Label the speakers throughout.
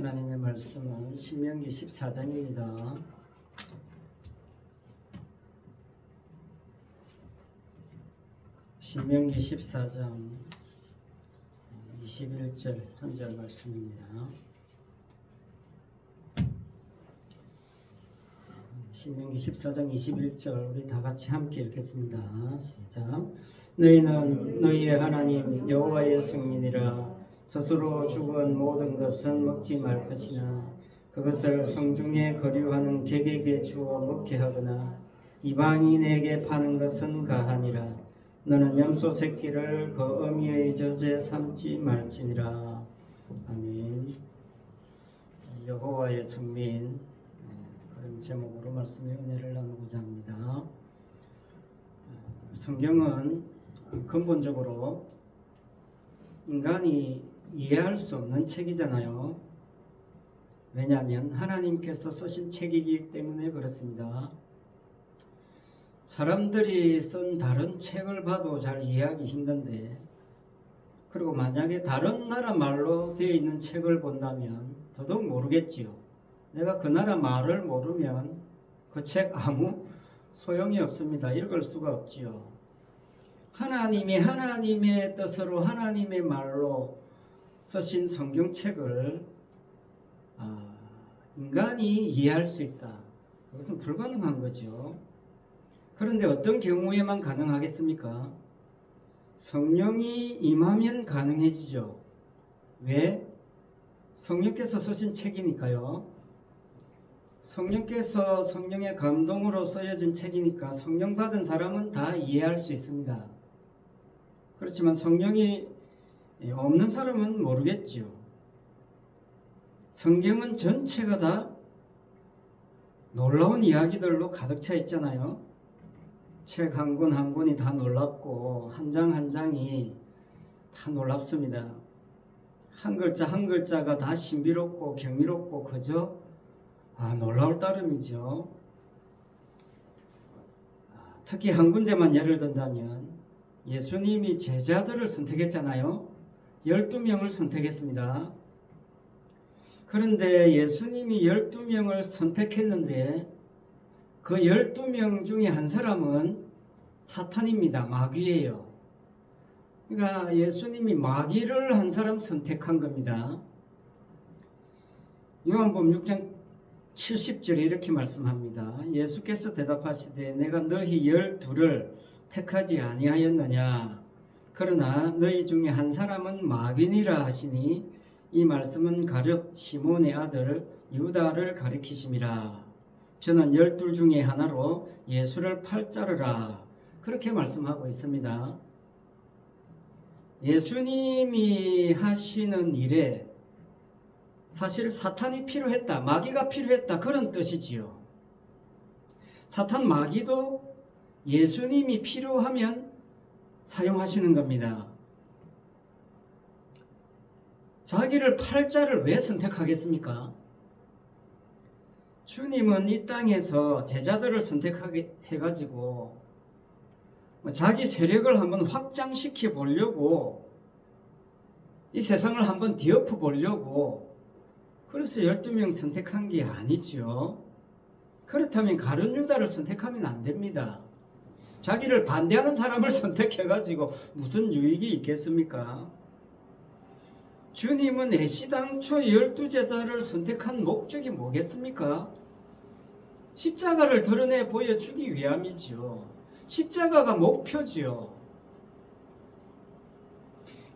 Speaker 1: 하나님의 말씀은 신명기 14장입니다. 신명기 14장 21절 한 절 말씀입니다. 신명기 14장 21절 우리 다 같이 함께 읽겠습니다. 시작. 너희는 너희의 하나님 여호와의 성민이라. 스스로 죽은 모든 것은 먹지 말 것이나 그것을 성중에 거류하는 객에게 주어 먹게 하거나 이방인에게 파는 것은 가하니라. 너는 염소 새끼를 그 어미의 젖에 삼지 말지니라. 아멘. 여호와의 성민, 그런 제목으로 말씀의 은혜를 나누고자 합니다. 성경은 근본적으로 인간이 이해할 수 없는 책이잖아요. 왜냐하면 하나님께서 쓰신 책이기 때문에 그렇습니다. 사람들이 쓴 다른 책을 봐도 잘 이해하기 힘든데, 그리고 만약에 다른 나라 말로 되어 있는 책을 본다면 더더욱 모르겠지요. 내가 그 나라 말을 모르면 그 책 아무 소용이 없습니다. 읽을 수가 없지요. 하나님이 하나님의 뜻으로 하나님의 말로 쓰신 성경책을 인간이 이해할 수 있다. 그것은 불가능한 거죠. 그런데 어떤 경우에만 가능하겠습니까? 성령이 임하면 가능해지죠. 왜? 성령께서 쓰신 책이니까요. 성령께서 성령의 감동으로 쓰여진 책이니까 성령 받은 사람은 다 이해할 수 있습니다. 그렇지만 성령이 없는 사람은 모르겠지요. 성경은 전체가 다 놀라운 이야기들로 가득 차 있잖아요. 책 한 권 한 권이 다 놀랍고 한 장 한 장이 다 놀랍습니다. 한 글자 한 글자가 다 신비롭고 경이롭고 그저 놀라울 따름이죠. 특히 한 군데만 예를 든다면 예수님이 제자들을 선택했잖아요. 12명을 선택했습니다. 그런데 예수님이 12명을 선택했는데 그 12명 중에 한 사람은 사탄입니다. 마귀예요. 그러니까 예수님이 마귀를 한 사람 선택한 겁니다. 요한복음 6장 70절에 이렇게 말씀합니다. 예수께서 대답하시되 내가 너희 12를 택하지 아니하였느냐. 그러나 너희 중에 한 사람은 마귀니라 하시니 이 말씀은 가룟 시몬의 아들 유다를 가리키심이라. 저는 12 중에 하나로 예수를 팔자르라. 그렇게 말씀하고 있습니다. 예수님이 하시는 일에 사실 사탄이 필요했다, 마귀가 필요했다, 그런 뜻이지요. 사탄 마귀도 예수님이 필요하면 사용하시는 겁니다. 자기를 팔자를 왜 선택하겠습니까? 주님은 이 땅에서 제자들을 선택하게 해가지고 자기 세력을 한번 확장시켜 보려고, 이 세상을 한번 뒤엎어 보려고 그래서 12명 선택한 게 아니죠. 그렇다면 가룟 유다를 선택하면 안 됩니다. 자기를 반대하는 사람을 선택해가지고 무슨 유익이 있겠습니까? 주님은 애시당초 12제자를 선택한 목적이 뭐겠습니까? 십자가를 드러내 보여주기 위함이지요. 십자가가 목표지요.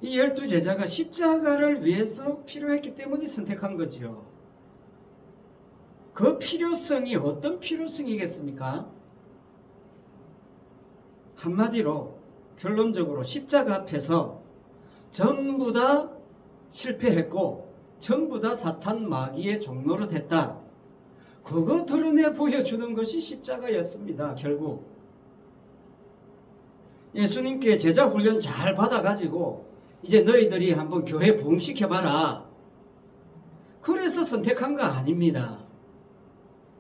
Speaker 1: 이 12제자가 십자가를 위해서 필요했기 때문에 선택한 거지요. 그 필요성이 어떤 필요성이겠습니까? 한마디로 결론적으로 십자가 앞에서 전부 다 실패했고 전부 다 사탄 마귀의 종로로 됐다. 그거 드러내 보여주는 것이 십자가였습니다. 결국 예수님께 제자 훈련 잘 받아가지고 이제 너희들이 한번 교회 부흥시켜봐라. 그래서 선택한 거 아닙니다.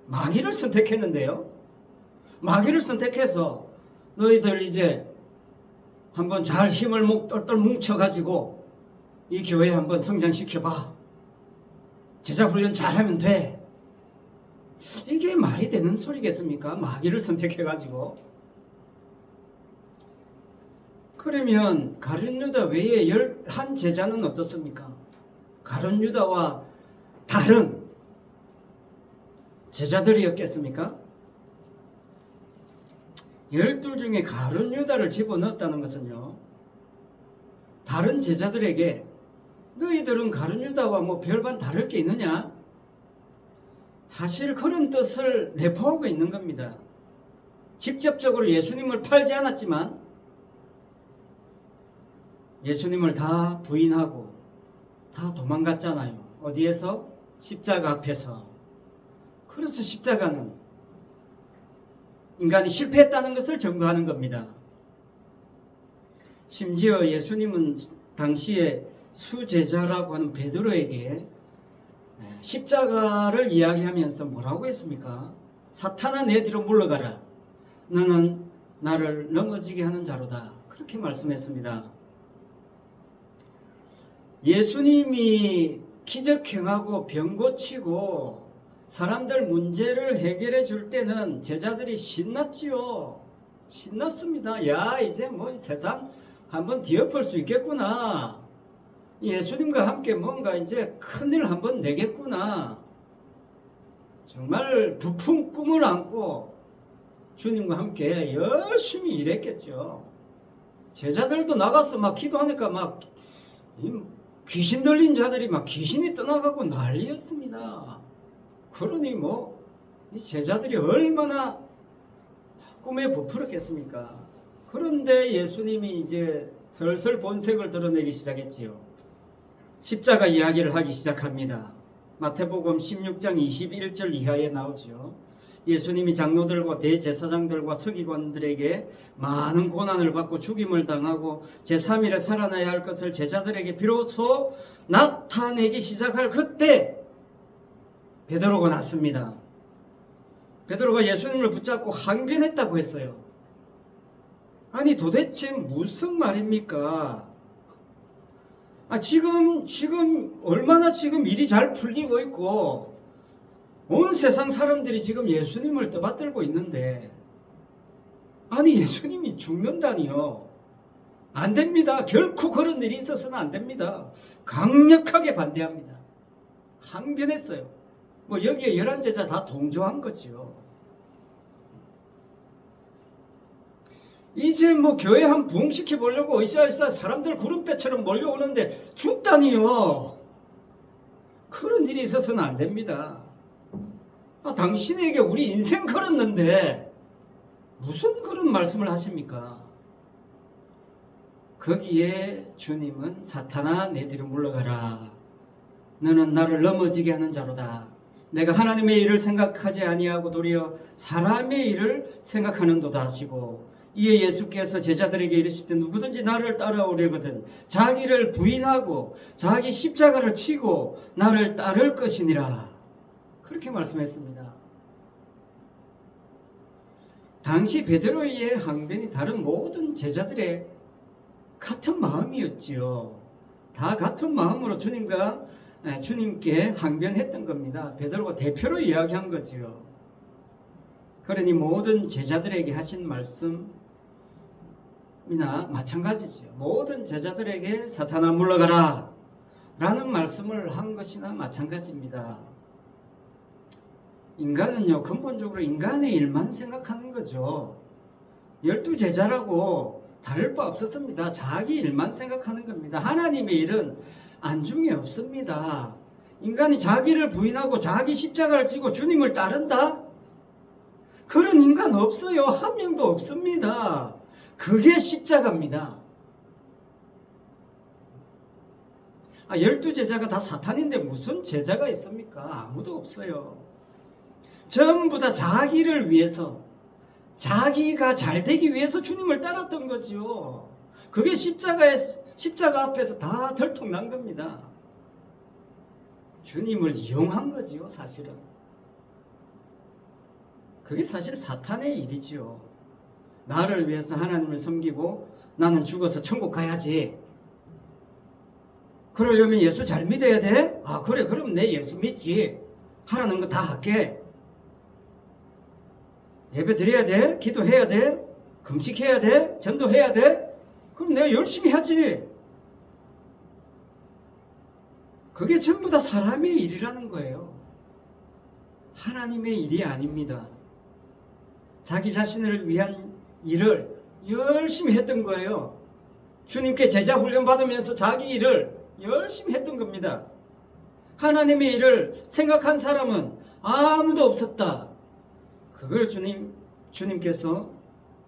Speaker 1: 마귀를 선택했는데요. 마귀를 선택해서 너희들 이제 한번 잘 힘을 똘똘 뭉쳐가지고 이 교회 한번 성장시켜봐. 제자 훈련 잘하면 돼. 이게 말이 되는 소리겠습니까? 마귀를 선택해가지고. 그러면 가룟 유다 외에 11 제자는 어떻습니까? 가룟 유다와 다른 제자들이었겠습니까? 12 중에 가룟 유다를 집어넣었다는 것은요, 다른 제자들에게 너희들은 가룟 유다와 뭐 별반 다를 게 있느냐? 사실 그런 뜻을 내포하고 있는 겁니다. 직접적으로 예수님을 팔지 않았지만 예수님을 다 부인하고 다 도망갔잖아요. 어디에서? 십자가 앞에서. 그래서 십자가는 인간이 실패했다는 것을 증거하는 겁니다. 심지어 예수님은 당시에 수제자라고 하는 베드로에게 십자가를 이야기하면서 뭐라고 했습니까? 사탄아 내 뒤로 물러가라. 너는 나를 넘어지게 하는 자로다. 그렇게 말씀했습니다. 예수님이 기적행하고 병 고치고 사람들 문제를 해결해 줄 때는 제자들이 신났지요. 신났습니다. 야, 이제 뭐 세상 한번 뒤엎을 수 있겠구나. 예수님과 함께 뭔가 이제 큰일 한번 내겠구나. 정말 부푼 꿈을 안고 주님과 함께 열심히 일했겠죠. 제자들도 나가서 막 기도하니까 막 귀신 들린 자들이 막 귀신이 떠나가고 난리였습니다. 그러니 뭐 이 제자들이 얼마나 꿈에 부풀었겠습니까? 그런데 예수님이 이제 슬슬 본색을 드러내기 시작했지요. 십자가 이야기를 하기 시작합니다. 마태복음 16장 21절 이하에 나오죠. 예수님이 장로들과 대제사장들과 서기관들에게 많은 고난을 받고 죽임을 당하고 제3일에 살아나야 할 것을 제자들에게 비로소 나타내기 시작할 그때 베드로가 났습니다. 베드로가 예수님을 붙잡고 항변했다고 했어요. 아니 도대체 무슨 말입니까? 지금 얼마나 지금 일이 잘 풀리고 있고 온 세상 사람들이 지금 예수님을 떠받들고 있는데 아니 예수님이 죽는다니요. 안 됩니다. 결코 그런 일이 있어서는 안 됩니다. 강력하게 반대합니다. 항변했어요. 뭐 여기에 11제자 다 동조한 거지요. 이제 뭐 교회 한 부흥시켜 보려고 으쌰으쌰 사람들 구름대처럼 몰려오는데 죽다니요. 그런 일이 있어서는 안 됩니다. 당신에게 우리 인생 걸었는데 무슨 그런 말씀을 하십니까? 거기에 주님은 사탄아 내 뒤로 물러가라. 너는 나를 넘어지게 하는 자로다. 내가 하나님의 일을 생각하지 아니하고 도리어 사람의 일을 생각하는도다 하시고 이에 예수께서 제자들에게 이르시되 누구든지 나를 따라오려거든 자기를 부인하고 자기 십자가를 치고 나를 따를 것이니라. 그렇게 말씀했습니다. 당시 베드로의 항변이 다른 모든 제자들의 같은 마음이었지요. 다 같은 마음으로 주님께 항변했던 겁니다. 베드로가 대표로 이야기한 거지요. 그러니 모든 제자들에게 하신 말씀이나 마찬가지지요. 모든 제자들에게 사탄아 물러가라 라는 말씀을 한 것이나 마찬가지입니다. 인간은요 근본적으로 인간의 일만 생각하는 거죠. 12제자라고 다를 바 없었습니다. 자기 일만 생각하는 겁니다. 하나님의 일은 안중에 없습니다. 인간이 자기를 부인하고 자기 십자가를 지고 주님을 따른다? 그런 인간 없어요. 한 명도 없습니다. 그게 십자가입니다. 12제자가 다 사탄인데 무슨 제자가 있습니까? 아무도 없어요. 전부 다 자기를 위해서 자기가 잘 되기 위해서 주님을 따랐던 거지요. 그게 십자가 앞에서 다 들통난 겁니다. 주님을 이용한 거지요, 사실은. 그게 사실 사탄의 일이지요. 나를 위해서 하나님을 섬기고 나는 죽어서 천국 가야지. 그러려면 예수 잘 믿어야 돼? 아 그래 그럼 내 예수 믿지. 하라는 거 다 할게. 예배 드려야 돼? 기도해야 돼? 금식해야 돼? 전도해야 돼? 그럼 내가 열심히 하지. 그게 전부 다 사람의 일이라는 거예요. 하나님의 일이 아닙니다. 자기 자신을 위한 일을 열심히 했던 거예요. 주님께 제자 훈련 받으면서 자기 일을 열심히 했던 겁니다. 하나님의 일을 생각한 사람은 아무도 없었다. 그걸 주님께서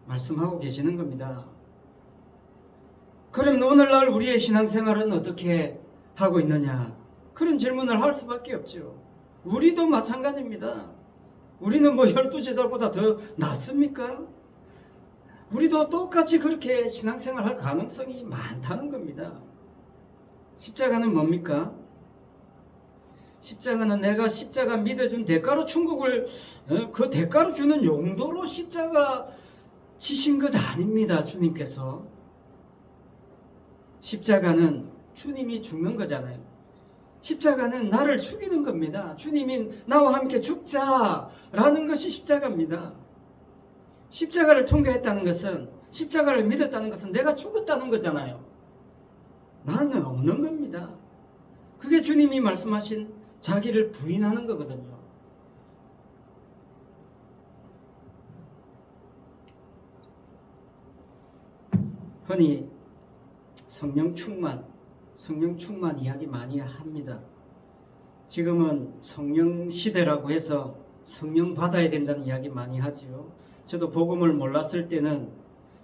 Speaker 1: 말씀하고 계시는 겁니다. 그럼 오늘날 우리의 신앙생활은 어떻게 하고 있느냐? 그런 질문을 할 수밖에 없죠. 우리도 마찬가지입니다. 우리는 뭐 12제자보다 더 낫습니까? 우리도 똑같이 그렇게 신앙생활 할 가능성이 많다는 겁니다. 십자가는 뭡니까? 십자가는 내가 십자가 믿어준 대가로 천국을 그 대가로 주는 용도로 십자가 지신 것 아닙니다. 주님께서. 십자가는 주님이 죽는 거잖아요. 십자가는 나를 죽이는 겁니다. 주님이 나와 함께 죽자라는 것이 십자가입니다. 십자가를 통과했다는 것은, 십자가를 믿었다는 것은 내가 죽었다는 거잖아요. 나는 없는 겁니다. 그게 주님이 말씀하신 자기를 부인하는 거거든요. 흔히 성령 충만 이야기 많이 합니다. 지금은 성령 시대라고 해서 성령 받아야 된다는 이야기 많이 하지요. 저도 복음을 몰랐을 때는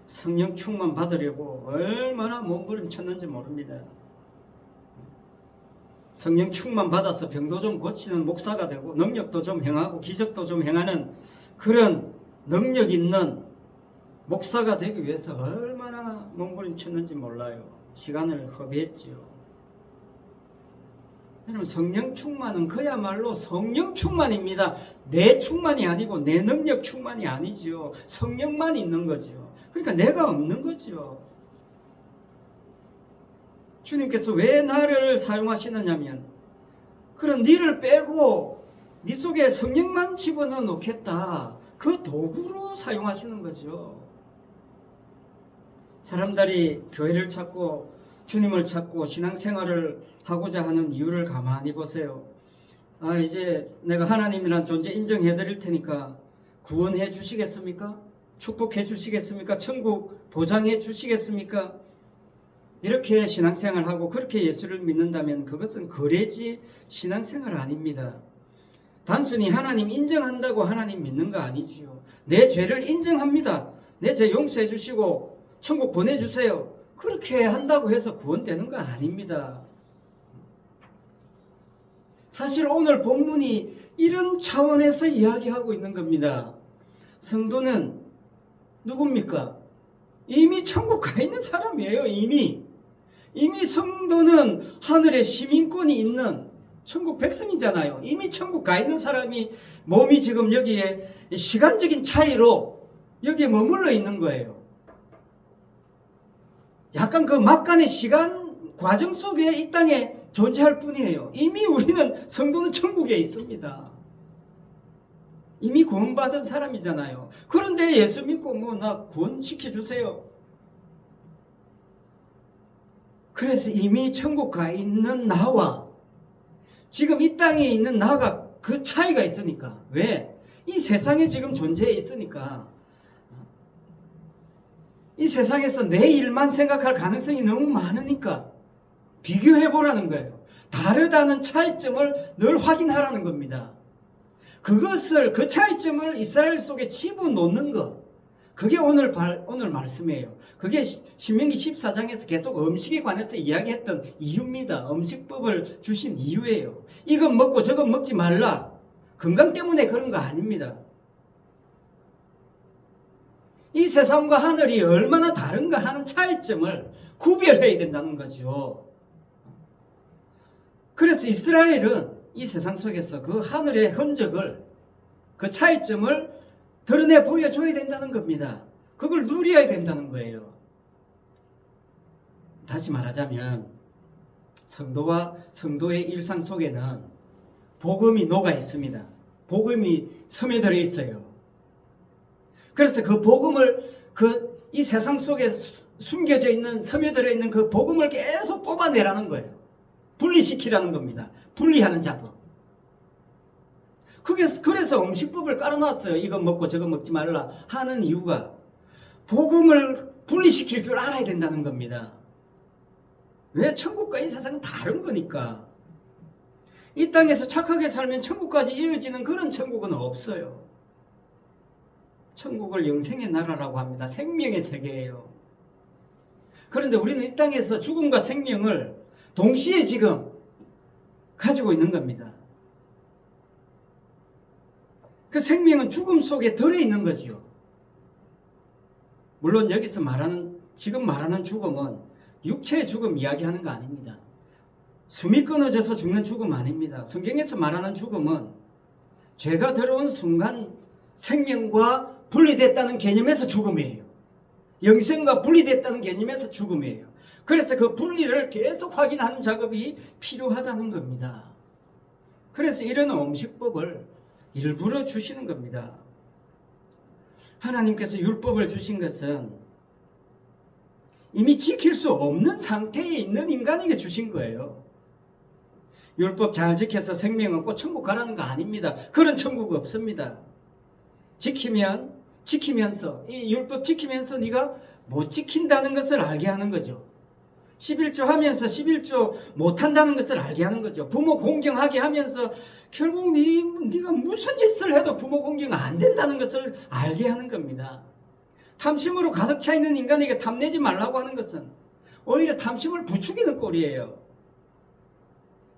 Speaker 1: 성령 충만 받으려고 얼마나 몸부림쳤는지 모릅니다. 성령 충만 받아서 병도 좀 고치는 목사가 되고 능력도 좀 행하고 기적도 좀 행하는 그런 능력 있는 목사가 되기 위해서 얼마나 몸부림쳤는지 몰라요. 시간을 허비했지요. 여러분, 성령 충만은 그야말로 성령 충만입니다. 내 충만이 아니고 내 능력 충만이 아니지요. 성령만 있는 거죠. 그러니까 내가 없는 거죠. 주님께서 왜 나를 사용하시느냐면, 그런 니를 빼고 니 속에 성령만 집어넣어 놓겠다, 그 도구로 사용하시는 거죠. 사람들이 교회를 찾고 주님을 찾고 신앙생활을 하고자 하는 이유를 가만히 보세요. 아, 이제 내가 하나님이란 존재 인정해 드릴 테니까 구원해 주시겠습니까? 축복해 주시겠습니까? 천국 보장해 주시겠습니까? 이렇게 신앙생활하고 그렇게 예수를 믿는다면 그것은 거래지 신앙생활 아닙니다. 단순히 하나님 인정한다고 하나님 믿는 거 아니지요. 내 죄를 인정합니다. 내 죄 용서해 주시고 천국 보내주세요. 그렇게 한다고 해서 구원되는 거 아닙니다. 사실 오늘 본문이 이런 차원에서 이야기하고 있는 겁니다. 성도는 누굽니까? 이미 천국 가 있는 사람이에요. 이미 성도는 하늘의 시민권이 있는 천국 백성이잖아요. 이미 천국 가 있는 사람이 몸이 지금 여기에 시간적인 차이로 여기에 머물러 있는 거예요. 약간 그 막간의 시간 과정 속에 이 땅에 존재할 뿐이에요. 이미 우리는 성도는 천국에 있습니다. 이미 구원받은 사람이잖아요. 그런데 예수 믿고 뭐 나 구원시켜주세요. 그래서 이미 천국 가 있는 나와 지금 이 땅에 있는 나가 그 차이가 있으니까. 왜? 이 세상에 지금 존재해 있으니까. 이 세상에서 내 일만 생각할 가능성이 너무 많으니까 비교해보라는 거예요. 다르다는 차이점을 늘 확인하라는 겁니다. 그 차이점을 이스라엘 속에 집어넣는 것, 그게 오늘 말씀이에요. 그게 신명기 14장에서 계속 음식에 관해서 이야기했던 이유입니다. 음식법을 주신 이유예요. 이건 먹고 저건 먹지 말라. 건강 때문에 그런 거 아닙니다. 이 세상과 하늘이 얼마나 다른가 하는 차이점을 구별해야 된다는 거죠. 그래서 이스라엘은 이 세상 속에서 그 하늘의 흔적을, 그 차이점을 드러내 보여줘야 된다는 겁니다. 그걸 누려야 된다는 거예요. 다시 말하자면 성도와 성도의 일상 속에는 복음이 녹아 있습니다. 복음이 스며들어 있어요. 그래서 그 복음을 이 세상 속에 숨겨져 있는, 스며들어 있는 그 복음을 계속 뽑아내라는 거예요. 분리시키라는 겁니다. 분리하는 작업. 그래서 음식법을 깔아놨어요. 이거 먹고 저거 먹지 말라 하는 이유가 복음을 분리시킬 줄 알아야 된다는 겁니다. 왜? 천국과 이 세상은 다른 거니까. 이 땅에서 착하게 살면 천국까지 이어지는 그런 천국은 없어요. 천국을 영생의 나라라고 합니다. 생명의 세계예요. 그런데 우리는 이 땅에서 죽음과 생명을 동시에 지금 가지고 있는 겁니다. 그 생명은 죽음 속에 들어있는 거지요. 물론 여기서 지금 말하는 죽음은 육체의 죽음 이야기하는 거 아닙니다. 숨이 끊어져서 죽는 죽음 아닙니다. 성경에서 말하는 죽음은 죄가 들어온 순간 생명과 분리됐다는 개념에서 죽음이에요. 영생과 분리됐다는 개념에서 죽음이에요. 그래서 그 분리를 계속 확인하는 작업이 필요하다는 겁니다. 그래서 이런 음식법을 일부러 주시는 겁니다. 하나님께서 율법을 주신 것은 이미 지킬 수 없는 상태에 있는 인간에게 주신 거예요. 율법 잘 지켜서 생명 얻고 천국 가라는 거 아닙니다. 그런 천국 없습니다. 지키면서 이 율법 지키면서 네가 못 지킨다는 것을 알게 하는 거죠. 11조 하면서 11조 못한다는 것을 알게 하는 거죠. 부모 공경하게 하면서 결국 네가 무슨 짓을 해도 부모 공경 안 된다는 것을 알게 하는 겁니다. 탐심으로 가득 차 있는 인간에게 탐내지 말라고 하는 것은 오히려 탐심을 부추기는 꼴이에요.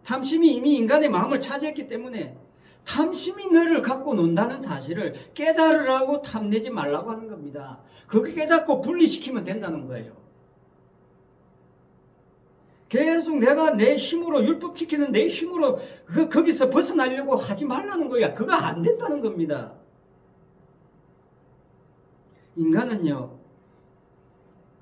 Speaker 1: 탐심이 이미 인간의 마음을 차지했기 때문에 탐심이 너를 갖고 논다는 사실을 깨달으라고 탐내지 말라고 하는 겁니다. 그게 깨닫고 분리시키면 된다는 거예요. 계속 내가 내 힘으로 율법 지키는 내 힘으로 거기서 벗어나려고 하지 말라는 거야. 그거 안 된다는 겁니다. 인간은요,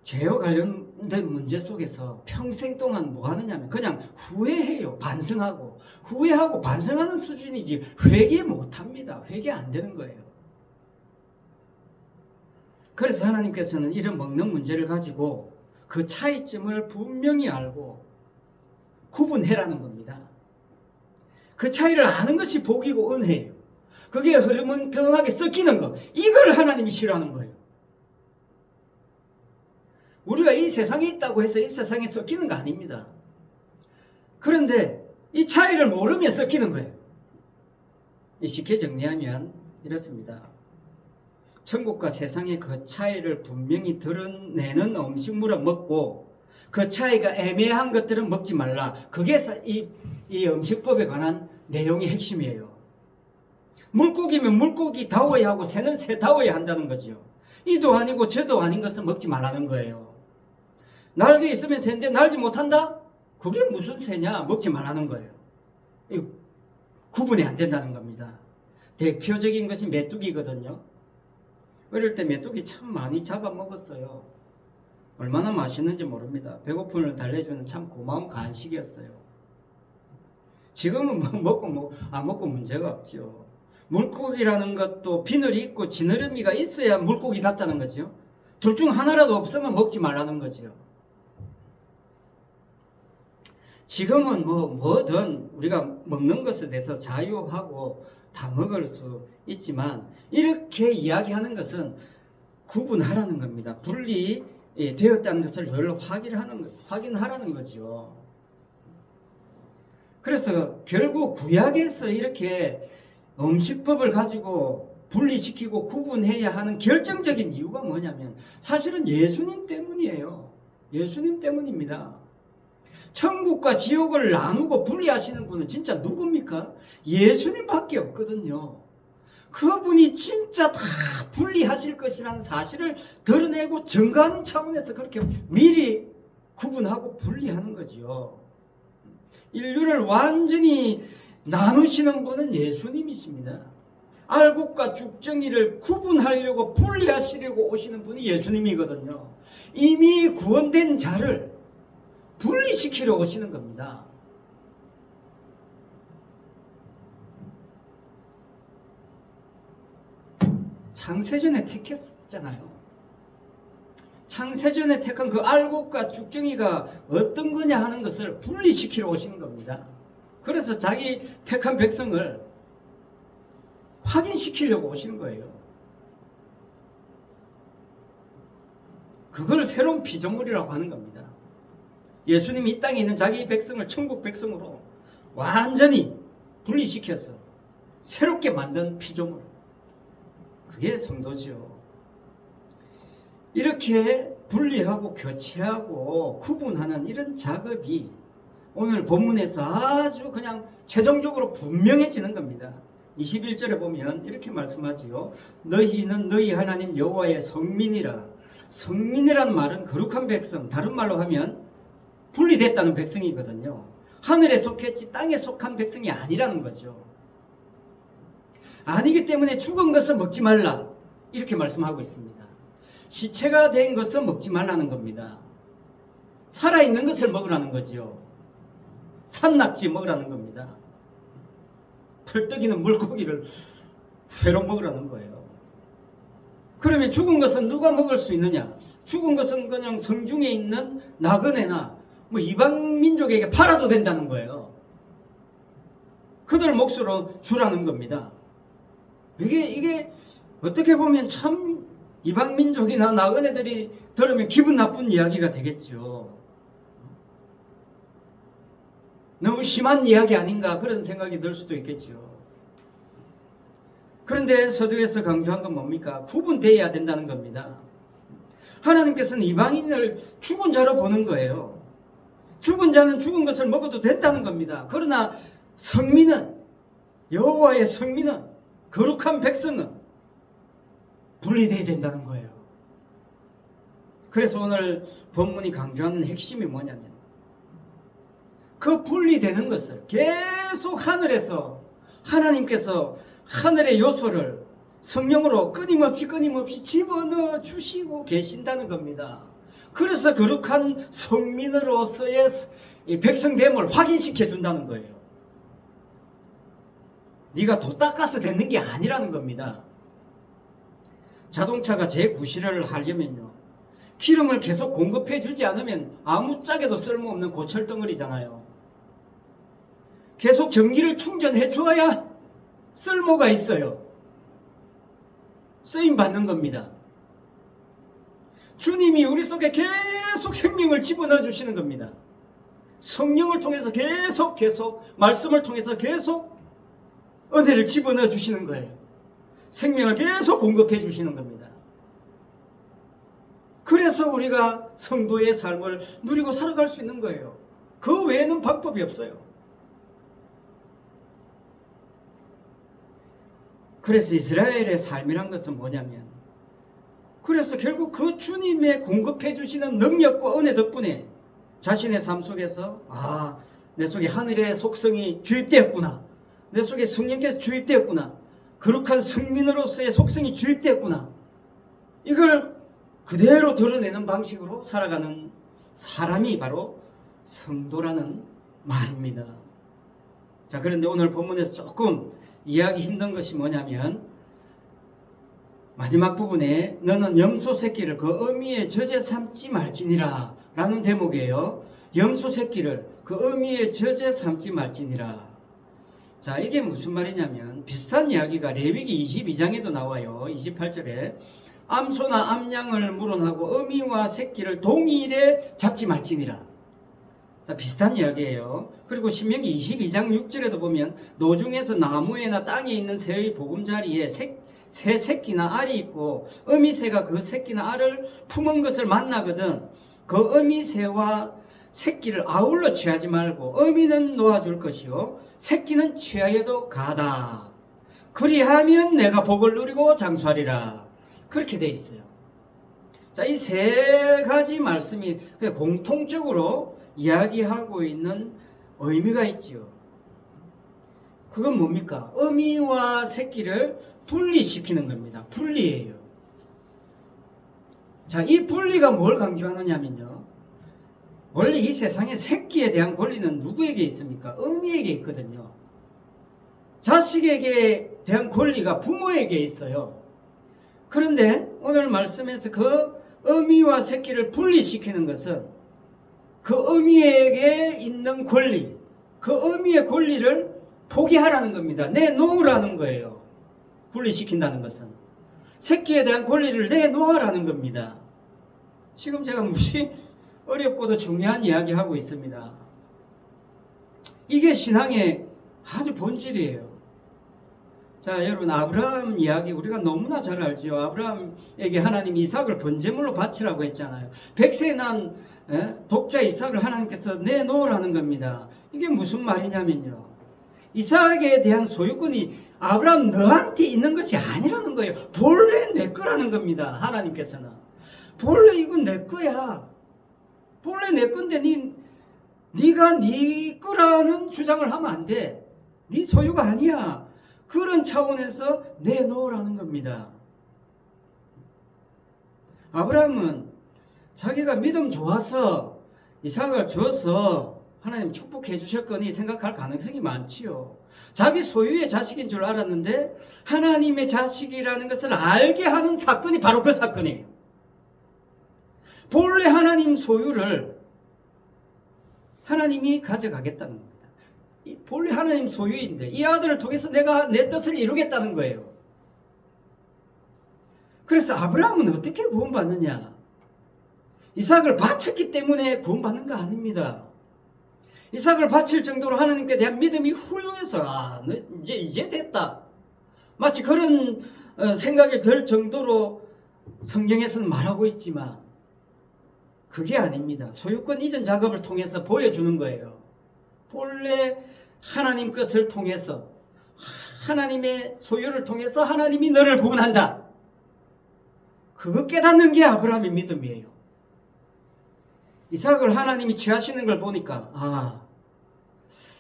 Speaker 1: 죄와 관련된 문제 속에서 평생 동안 뭐 하느냐면 그냥 후회해요. 반성하고 후회하고 반성하는 수준이지 회개 못합니다. 회개 안 되는 거예요. 그래서 하나님께서는 이런 먹는 문제를 가지고 그 차이점을 분명히 알고 구분해라는 겁니다. 그 차이를 아는 것이 복이고 은혜예요. 그게 흐르멍텅하게 섞이는 거, 이걸 하나님이 싫어하는 거예요. 우리가 이 세상에 있다고 해서 이 세상에 섞이는 거 아닙니다. 그런데 이 차이를 모르면 섞이는 거예요. 쉽게 정리하면 이렇습니다. 천국과 세상의 그 차이를 분명히 드러내는 음식물을 먹고 그 차이가 애매한 것들은 먹지 말라. 그게 이 음식법에 관한 내용의 핵심이에요. 물고기면 물고기 다워야 하고 새는 새 다워야 한다는 거죠. 이도 아니고 저도 아닌 것은 먹지 말라는 거예요. 날개 있으면 새인데 날지 못한다? 그게 무슨 새냐? 먹지 말라는 거예요. 구분이 안 된다는 겁니다. 대표적인 것이 메뚜기거든요. 어릴 때 메뚜기 참 많이 잡아먹었어요. 얼마나 맛있는지 모릅니다. 배고픔을 달래주는 참 고마운 간식이었어요. 지금은 먹고 안 먹고 문제가 없죠. 물고기라는 것도 비늘이 있고 지느러미가 있어야 물고기답다는 거죠. 둘 중 하나라도 없으면 먹지 말라는 거죠. 지금은 뭐든 우리가 먹는 것에 대해서 자유하고 다 먹을 수 있지만 이렇게 이야기하는 것은 구분하라는 겁니다. 분리되었다는 것을 늘 확인하라는 거죠. 그래서 결국 구약에서 이렇게 음식법을 가지고 분리시키고 구분해야 하는 결정적인 이유가 뭐냐면 사실은 예수님 때문이에요. 예수님 때문입니다. 천국과 지옥을 나누고 분리하시는 분은 진짜 누굽니까? 예수님밖에 없거든요. 그분이 진짜 다 분리하실 것이라는 사실을 드러내고 증거하는 차원에서 그렇게 미리 구분하고 분리하는 거죠. 인류를 완전히 나누시는 분은 예수님이십니다. 알곡과 쭉정이를 구분하려고 분리하시려고 오시는 분이 예수님이거든요. 이미 구원된 자를 분리시키려 오시는 겁니다. 창세전에 택했잖아요. 창세전에 택한 그 알곡과 쭉정이가 어떤 거냐 하는 것을 분리시키러 오시는 겁니다. 그래서 자기 택한 백성을 확인시키려고 오시는 거예요. 그걸 새로운 피조물이라고 하는 겁니다. 예수님이 이 땅에 있는 자기 백성을 천국 백성으로 완전히 분리시켜서 새롭게 만든 피조물, 그게 성도죠. 이렇게 분리하고 교체하고 구분하는 이런 작업이 오늘 본문에서 아주 그냥 최종적으로 분명해지는 겁니다. 21절에 보면 이렇게 말씀하지요. 너희는 너희 하나님 여호와의 성민이라. 성민이란 말은 거룩한 백성, 다른 말로 하면 분리됐다는 백성이거든요. 하늘에 속했지 땅에 속한 백성이 아니라는 거죠. 아니기 때문에 죽은 것을 먹지 말라, 이렇게 말씀하고 있습니다. 시체가 된 것을 먹지 말라는 겁니다. 살아있는 것을 먹으라는 거죠. 산낙지 먹으라는 겁니다. 펄떡이는 물고기를 회로 먹으라는 거예요. 그러면 죽은 것은 누가 먹을 수 있느냐? 죽은 것은 그냥 성중에 있는 나그네나 뭐 이방 민족에게 팔아도 된다는 거예요. 그들 몫으로 주라는 겁니다. 이게 어떻게 보면 참 이방 민족이나 나그네들이 들으면 기분 나쁜 이야기가 되겠죠. 너무 심한 이야기 아닌가 그런 생각이 들 수도 있겠죠. 그런데 서두에서 강조한 건 뭡니까? 구분되어야 된다는 겁니다. 하나님께서는 이방인을 죽은 자로 보는 거예요. 죽은 자는 죽은 것을 먹어도 된다는 겁니다. 그러나 성민은, 여호와의 성민은, 거룩한 백성은 분리되어야 된다는 거예요. 그래서 오늘 본문이 강조하는 핵심이 뭐냐면 그 분리되는 것을 계속 하늘에서 하나님께서 하늘의 요소를 성령으로 끊임없이 집어넣어 주시고 계신다는 겁니다. 그래서 거룩한 성민으로서의 백성됨을 확인시켜 준다는 거예요. 네가 도 닦아서 되는 게 아니라는 겁니다. 자동차가 재구시를 하려면요, 기름을 계속 공급해 주지 않으면 아무짝에도 쓸모없는 고철덩어리잖아요. 계속 전기를 충전해 줘야 쓸모가 있어요. 쓰임 받는 겁니다. 주님이 우리 속에 계속 생명을 집어넣어 주시는 겁니다. 성령을 통해서 계속 말씀을 통해서 계속 은혜를 집어넣어 주시는 거예요. 생명을 계속 공급해 주시는 겁니다. 그래서 우리가 성도의 삶을 누리고 살아갈 수 있는 거예요. 그 외에는 방법이 없어요. 그래서 이스라엘의 삶이란 것은 뭐냐면, 그래서 결국 그 주님의 공급해 주시는 능력과 은혜 덕분에 자신의 삶 속에서 내 속에 하늘의 속성이 주입되었구나, 내 속에 성령께서 주입되었구나, 거룩한 성민으로서의 속성이 주입되었구나, 이걸 그대로 드러내는 방식으로 살아가는 사람이 바로 성도라는 말입니다. 자, 그런데 오늘 본문에서 조금 이해하기 힘든 것이 뭐냐면, 마지막 부분에 너는 염소 새끼를 그 어미의 젖에 삼지 말지니라 라는 대목이에요. 염소 새끼를 그 어미의 젖에 삼지 말지니라. 자, 이게 무슨 말이냐면, 비슷한 이야기가 레위기 22장에도 나와요. 28절에 암소나 암양을 물어나고 어미와 새끼를 동일에 잡지 말지니라. 자, 비슷한 이야기예요. 그리고 신명기 22장 6절에도 보면 노중에서 나무에나 땅에 있는 새의 보금자리에 새 새끼나 알이 있고 어미새가 그 새끼나 알을 품은 것을 만나거든 그 어미새와 새끼를 아울러 취하지 말고 어미는 놓아줄 것이요 새끼는 취하여도 가다. 그리하면 내가 복을 누리고 장수하리라. 그렇게 돼 있어요. 자, 이 세 가지 말씀이 공통적으로 이야기하고 있는 의미가 있죠. 그건 뭡니까? 어미와 새끼를 분리시키는 겁니다. 분리예요. 자, 이 분리가 뭘 강조하느냐면요, 원래 이 세상에 새끼에 대한 권리는 누구에게 있습니까? 어미에게 있거든요. 자식에게 대한 권리가 부모에게 있어요. 그런데 오늘 말씀에서 그 어미와 새끼를 분리시키는 것은 그 어미에게 있는 권리, 그 어미의 권리를 포기하라는 겁니다. 내놓으라는 거예요. 분리시킨다는 것은 새끼에 대한 권리를 내놓으라는 겁니다. 지금 제가 무시 어렵고도 중요한 이야기 하고 있습니다. 이게 신앙의 아주 본질이에요. 자, 여러분, 아브라함 이야기 우리가 너무나 잘 알죠. 아브라함에게 하나님 이삭을 번제물로 바치라고 했잖아요. 100세 난 독자 이삭을 하나님께서 내놓으라는 겁니다. 이게 무슨 말이냐면요, 이삭에 대한 소유권이 아브라함 너한테 있는 것이 아니라는 거예요. 본래 내 거라는 겁니다. 하나님께서는 본래 이건 내 거야. 본래 내 건데 네가 네 거라는 주장을 하면 안 돼. 네 소유가 아니야. 그런 차원에서 내놓으라는 겁니다. 아브라함은 자기가 믿음 좋아서 이삭을 줘서 하나님 축복해 주실 거니 생각할 가능성이 많지요. 자기 소유의 자식인 줄 알았는데 하나님의 자식이라는 것을 알게 하는 사건이 바로 그 사건이에요. 본래 하나님 소유를 하나님이 가져가겠다는 겁니다. 본래 하나님 소유인데 이 아들을 통해서 내가 내 뜻을 이루겠다는 거예요. 그래서 아브라함은 어떻게 구원받느냐? 이삭을 바쳤기 때문에 구원받는 거 아닙니다. 이삭을 바칠 정도로 하나님께 대한 믿음이 훌륭해서 너 이제 됐다, 마치 그런 생각이 들 정도로 성경에서는 말하고 있지만 그게 아닙니다. 소유권 이전 작업을 통해서 보여주는 거예요. 본래 하나님 것을 통해서, 하나님의 소유를 통해서 하나님이 너를 구원한다. 그거 깨닫는 게 아브라함의 믿음이에요. 이삭을 하나님이 취하시는 걸 보니까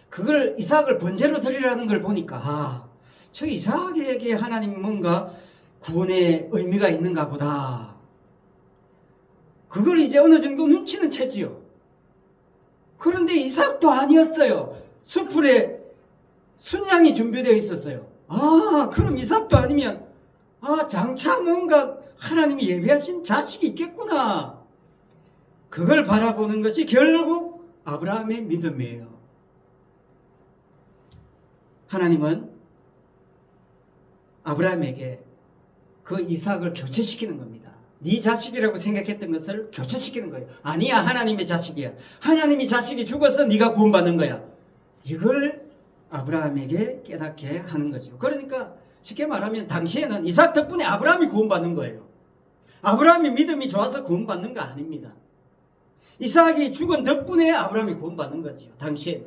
Speaker 1: 그걸 이삭을 번제로 드리라는 걸 보니까 저 이삭에게 하나님 뭔가 구원의 의미가 있는가 보다. 그걸 이제 어느 정도 눈치는 채지요. 그런데 이삭도 아니었어요. 수풀에 순양이 준비되어 있었어요. 그럼 이삭도 아니면 장차 뭔가 하나님이 예비하신 자식이 있겠구나. 그걸 바라보는 것이 결국 아브라함의 믿음이에요. 하나님은 아브라함에게 그 이삭을 교체시키는 겁니다. 네 자식이라고 생각했던 것을 교체시키는 거예요. 아니야, 하나님의 자식이야. 하나님의 자식이 죽어서 네가 구원받는 거야. 이걸 아브라함에게 깨닫게 하는 거죠. 그러니까 쉽게 말하면 당시에는 이삭 덕분에 아브라함이 구원받는 거예요. 아브라함이 믿음이 좋아서 구원받는 거 아닙니다. 이삭이 죽은 덕분에 아브라함이 구원받는 거죠. 당시에.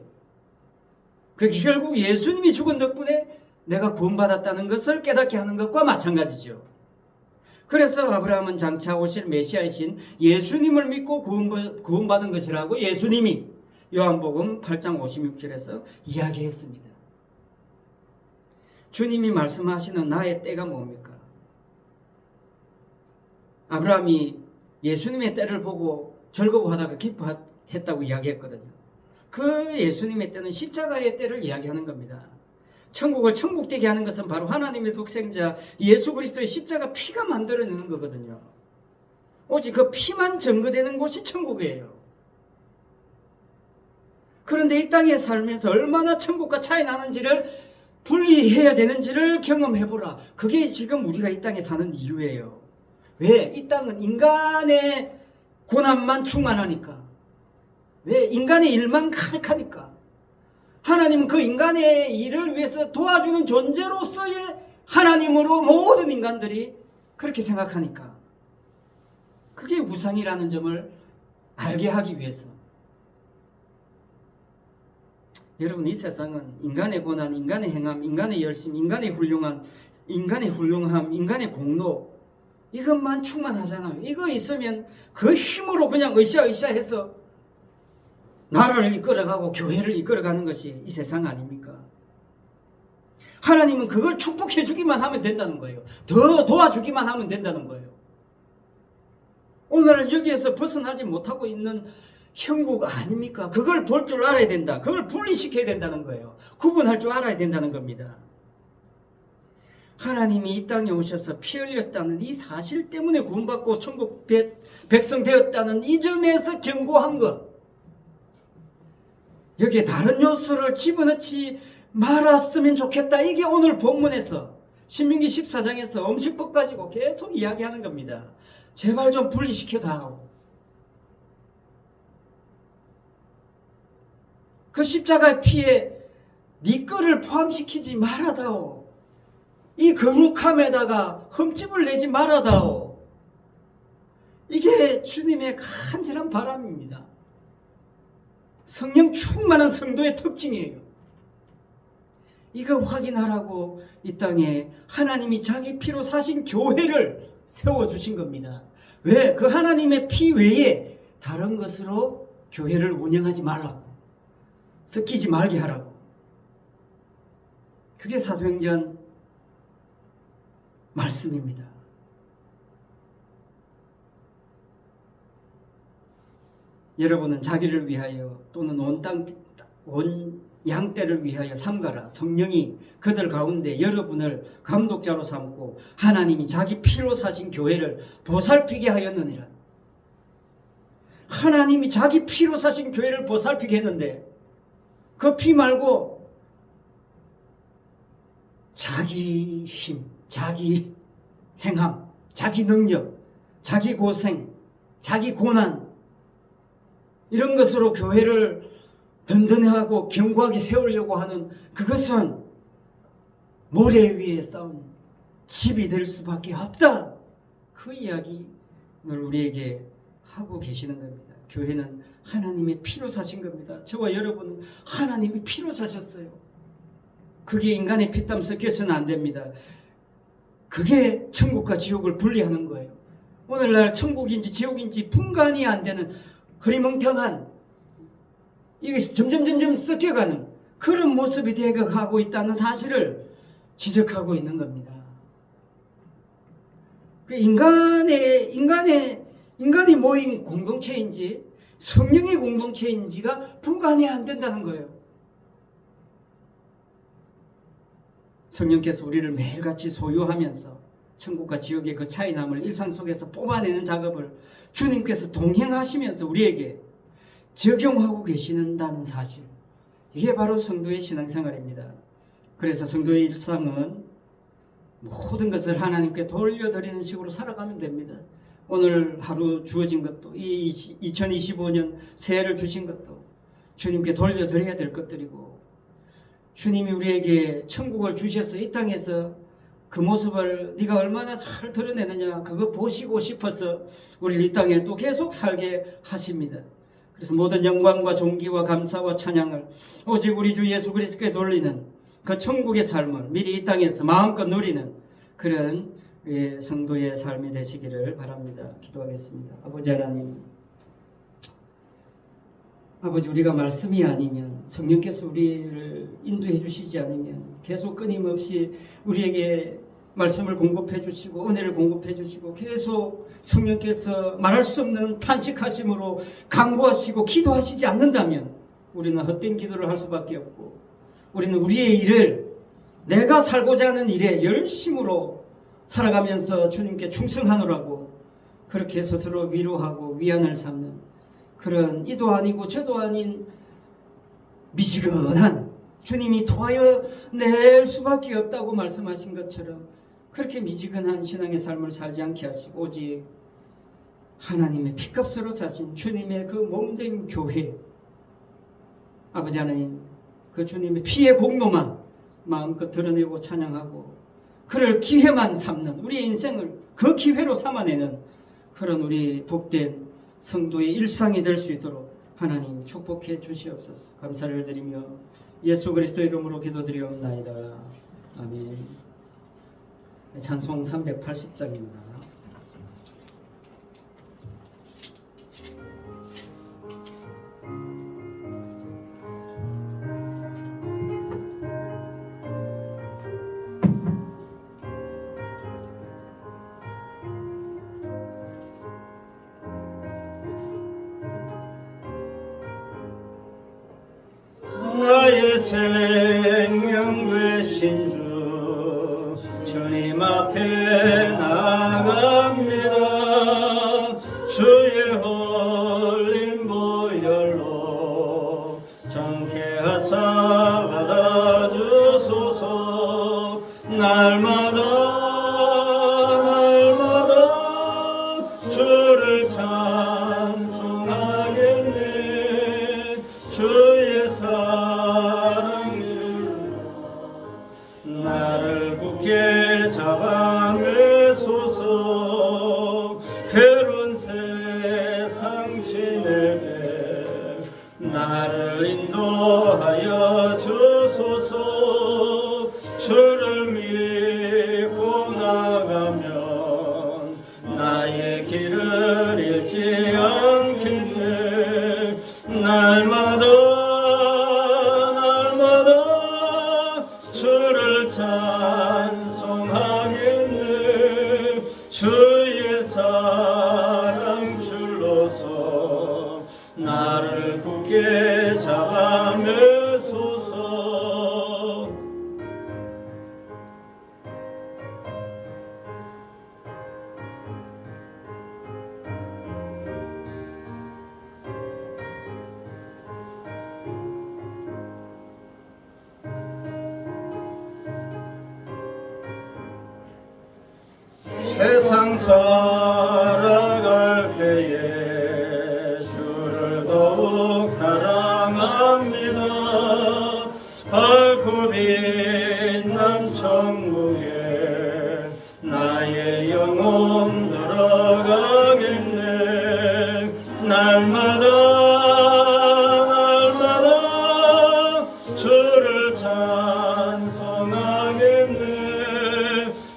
Speaker 1: 그게 결국 예수님이 죽은 덕분에 내가 구원받았다는 것을 깨닫게 하는 것과 마찬가지죠. 그래서 아브라함은 장차 오실 메시아이신 예수님을 믿고 구원받은 것이라고 예수님이 요한복음 8장 56절에서 이야기했습니다. 주님이 말씀하시는 나의 때가 뭡니까? 아브라함이 예수님의 때를 보고 즐거워하다가 기뻐했다고 이야기했거든요. 그 예수님의 때는 십자가의 때를 이야기하는 겁니다. 천국을 천국되게 하는 것은 바로 하나님의 독생자 예수 그리스도의 십자가 피가 만들어내는 거거든요. 오직 그 피만 증거되는 곳이 천국이에요. 그런데 이 땅에 살면서 얼마나 천국과 차이 나는지를 분리해야 되는지를 경험해보라. 그게 지금 우리가 이 땅에 사는 이유예요. 왜? 이 땅은 인간의 고난만 충만하니까. 왜? 인간의 일만 가득하니까. 하나님은 그 인간의 일을 위해서 도와주는 존재로서의 하나님으로 모든 인간들이 그렇게 생각하니까. 그게 우상이라는 점을 알게 하기 위해서. 여러분, 이 세상은 인간의 고난, 인간의 행함, 인간의 열심, 인간의 훌륭함, 인간의 공로, 이것만 충만하잖아요. 이거 있으면 그 힘으로 그냥 으쌰으쌰해서 나라를 이끌어가고 교회를 이끌어가는 것이 이 세상 아닙니까? 하나님은 그걸 축복해 주기만 하면 된다는 거예요. 더 도와주기만 하면 된다는 거예요. 오늘 여기에서 벗어나지 못하고 있는 형국 아닙니까? 그걸 볼 줄 알아야 된다. 그걸 분리시켜야 된다는 거예요. 구분할 줄 알아야 된다는 겁니다. 하나님이 이 땅에 오셔서 피 흘렸다는 이 사실 때문에 구원받고 천국 백성 되었다는 이 점에서 경고한 것, 여기에 다른 요소를 집어넣지 말았으면 좋겠다. 이게 오늘 본문에서 신명기 14장에서 음식법 가지고 계속 이야기하는 겁니다. 제발 좀 분리시켜 다오. 그 십자가의 피에 네 거를 포함시키지 말아다오. 이 거룩함에다가 흠집을 내지 말아다오. 이게 주님의 간절한 바람입니다. 성령 충만한 성도의 특징이에요. 이거 확인하라고 이 땅에 하나님이 자기 피로 사신 교회를 세워주신 겁니다. 왜? 그 하나님의 피 외에 다른 것으로 교회를 운영하지 말라고, 섞이지 말게 하라고. 그게 사도행전 말씀입니다. 여러분은 자기를 위하여 또는 온 양떼를 위하여 삼가라. 성령이 그들 가운데 여러분을 감독자로 삼고 하나님이 자기 피로 사신 교회를 보살피게 하였느니라. 하나님이 자기 피로 사신 교회를 보살피게 했는데 그 피 말고 자기 힘, 자기 행함, 자기 능력, 자기 고생, 자기 고난, 이런 것으로 교회를 든든하고 견고하게 세우려고 하는 그것은 모래 위에 쌓은 집이 될 수밖에 없다. 그 이야기를 우리에게 하고 계시는 겁니다. 교회는 하나님의 피로 사신 겁니다. 저와 여러분은 하나님이 피로 사셨어요. 그게 인간의 피땀 섞여서는 안 됩니다. 그게 천국과 지옥을 분리하는 거예요. 오늘날 천국인지 지옥인지 분간이 안 되는 흐리멍텅한, 이게 점점 섞여가는 그런 모습이 되어가고 있다는 사실을 지적하고 있는 겁니다. 인간이 모인 공동체인지 성령의 공동체인지가 분간이 안 된다는 거예요. 성령께서 우리를 매일같이 소유하면서 천국과 지옥의 그 차이남을 일상 속에서 뽑아내는 작업을 주님께서 동행하시면서 우리에게 적용하고 계시는다는 사실, 이게 바로 성도의 신앙생활입니다. 그래서 성도의 일상은 모든 것을 하나님께 돌려드리는 식으로 살아가면 됩니다. 오늘 하루 주어진 것도, 이 2025년 새해를 주신 것도 주님께 돌려드려야 될 것들이고, 주님이 우리에게 천국을 주셔서 이 땅에서 그 모습을 네가 얼마나 잘 드러내느냐, 그거 보시고 싶어서 우리를 이 땅에 또 계속 살게 하십니다. 그래서 모든 영광과 존귀와 감사와 찬양을 오직 우리 주 예수 그리스도께 돌리는 그 천국의 삶을 미리 이 땅에서 마음껏 누리는 그런 성도의 삶이 되시기를 바랍니다. 기도하겠습니다. 아버지 하나님, 아버지, 우리가 말씀이 아니면, 성령께서 우리를 인도해 주시지 않으면 계속 끊임없이 우리에게 말씀을 공급해 주시고 은혜를 공급해 주시고 계속 성령께서 말할 수 없는 탄식하심으로 간구하시고 기도하시지 않는다면 우리는 헛된 기도를 할 수밖에 없고, 우리는 우리의 일을, 내가 살고자 하는 일에 열심으로 살아가면서 주님께 충성하느라고 그렇게 스스로 위로하고 위안을 삼는 그런 이도 아니고 저도 아닌 미지근한, 주님이 도와여 낼 수밖에 없다고 말씀하신 것처럼 그렇게 미지근한 신앙의 삶을 살지 않게 하시고 오직 하나님의 피값으로 사신 주님의 그 몸된 교회, 아버지 하나님, 그 주님의 피의 공로만 마음껏 드러내고 찬양하고 그를 기회만 삼는, 우리의 인생을 그 기회로 삼아내는 그런 우리 복된 성도의 일상이 될 수 있도록 하나님 축복해 주시옵소서. 감사를 드리며 예수 그리스도 이름으로 기도드리옵나이다. 아멘. 찬송 380장입니다. 나의 생명 되신 주 주님 앞에 나갑니다. 주의 홀린 보혈로 정케 하사 받아주소서. 날마다 주를 찬송하겠네. 주의 사랑 주소서. 나를 굳게 잡아 매소서. 괴로운 세상 지낼 때 나를 인도하여 주소서. 주를 믿고 나가면 나의 길을 잃지 않겠네. 날마다 주를 찬송하겠네. 주의 사랑 줄로서 나를 굳게 잡아 매소서. 세상 살아갈 때에 주를 더욱 사랑합니다. 밝고 빛난 천국에 나의 영혼 들어가겠네. 날마다 주를 찬송하겠네.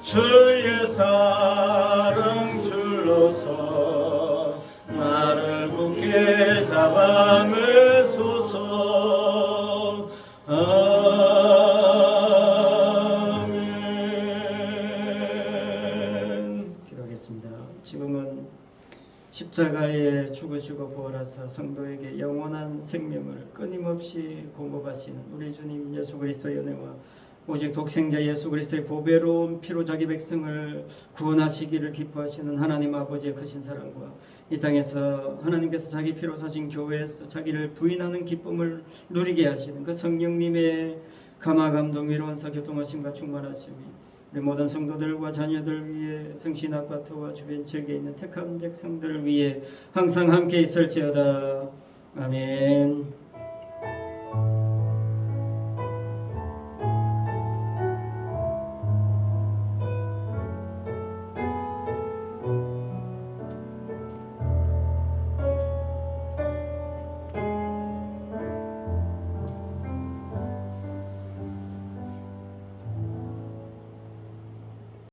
Speaker 1: 주의 사랑 줄로서 나를 굳게 잡아 매소서. 아멘. 기도하겠습니다. 지금은 십자가에 죽으시고 부활하사 성도에게 영원한 생명을 끊임없이 공급하시는 우리 주님 예수 그리스도의 은혜와 오직 독생자 예수 그리스도의 보배로운 피로 자기 백성을 구원하시기를 기뻐하시는 하나님 아버지의 크신 사랑과 이 땅에서 하나님께서 자기 피로 사신 교회에서 자기를 부인하는 기쁨을 누리게 하시는 그 성령님의 감화 감동 위로한 사교통하심과 충만하심이 우리 모든 성도들과 자녀들 위해 성신 아파트와 주변 지역에 있는 택한 백성들을 위해 항상 함께 있을지어다. 아멘.